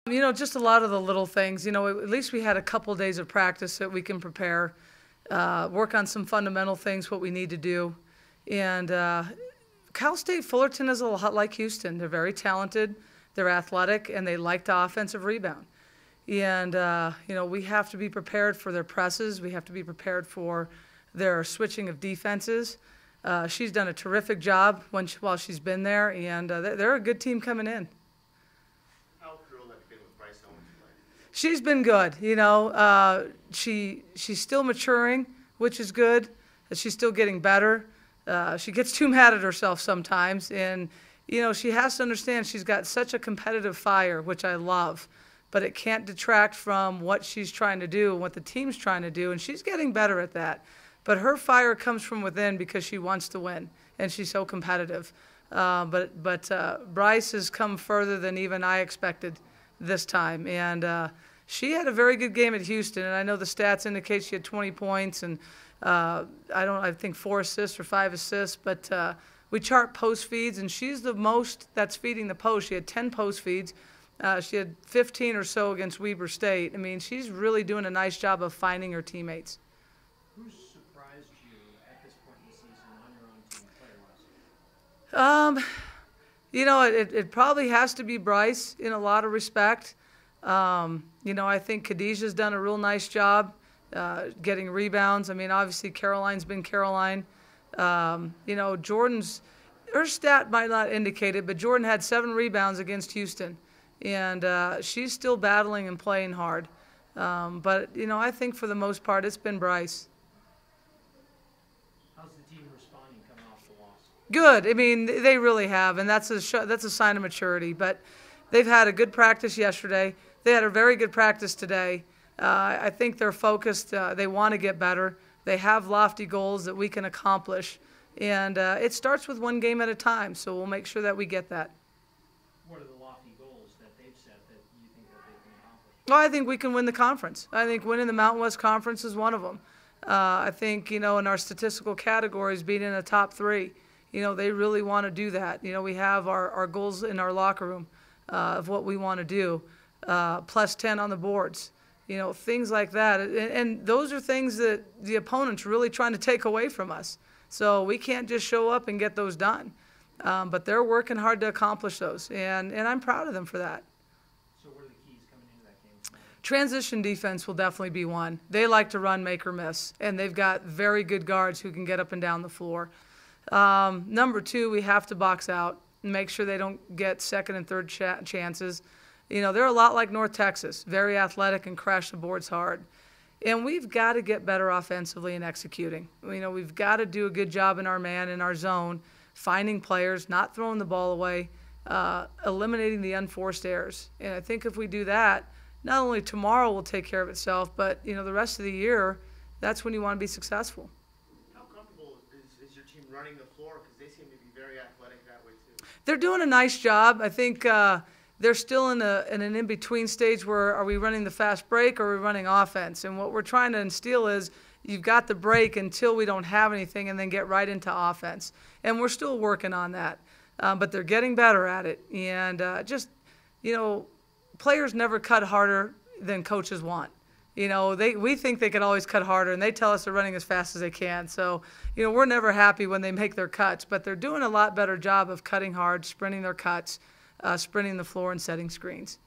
Just a lot of the little things. At least we had a couple days of practice that we can prepare, work on some fundamental things, what we need to do. And Cal State Fullerton is a lot like Houston. They're very talented, they're athletic, and they like the offensive rebound. And, we have to be prepared for their presses. We have to be prepared for their switching of defenses. She's done a terrific job while she's been there, and they're a good team coming in. She's been good, she's still maturing, which is good. She's still getting better. She gets too mad at herself sometimes, and she has to understand she's got such a competitive fire, which I love, but it can't detract from what she's trying to do and what the team's trying to do, and she's getting better at that. But her fire comes from within because she wants to win, and she's so competitive. But Bryce has come further than even I expected this time, and she had a very good game at Houston, and I know the stats indicate she had 20 points and I think 4 assists or 5 assists, but we chart post feeds, and she's the most that's feeding the post. She had 10 post feeds. She had 15 or so against Weber State. I mean, she's really doing a nice job of finding her teammates. Who's surprised you at this point in the season on your own team player-wise? It probably has to be Bryce in a lot of respect. I think Khadijah's done a real nice job getting rebounds. I mean, obviously Caroline's been Caroline. Jordan's, her stat might not indicate it, but Jordan had 7 rebounds against Houston, and she's still battling and playing hard. But I think for the most part it's been Bryce. How's the team responding coming off the loss? Good. I mean, they really have, and that's a sign of maturity. But they've had a good practice yesterday. They had a very good practice today. I think they're focused. They want to get better. They have lofty goals that we can accomplish. And it starts with one game at a time, so we'll make sure that we get that. What are the lofty goals that they've set that you think that they can accomplish? Well, I think we can win the conference. I think winning the Mountain West Conference is one of them. I think, in our statistical categories, being in the top 3, they really want to do that. We have our goals in our locker room of what we want to do, plus 10 on the boards. Things like that. And those are things that the opponent's really trying to take away from us. So we can't just show up and get those done. But they're working hard to accomplish those, and I'm proud of them for that. So what are the keys coming into that game? Transition defense will definitely be one. They like to run, make or miss, and they've got very good guards who can get up and down the floor. Number 2, we have to box out and make sure they don't get second and third chances. They're a lot like North Texas, very athletic and crash the boards hard. And we've got to get better offensively in executing. We've got to do a good job in our man, in our zone, finding players, not throwing the ball away, eliminating the unforced errors. And I think if we do that, not only tomorrow will take care of itself, but the rest of the year, that's when you want to be successful. How comfortable is your team running the floor? Because they seem to be very athletic that way too. They're doing a nice job. I think they're still in an in-between stage where are we running the fast break or are we running offense? And what we're trying to instill is you've got the break until we don't have anything and then get right into offense. And we're still working on that. But they're getting better at it. And players never cut harder than coaches want. We think they could always cut harder, and they tell us they're running as fast as they can. So, we're never happy when they make their cuts, but they're doing a lot better job of cutting hard, sprinting their cuts, sprinting the floor, and setting screens.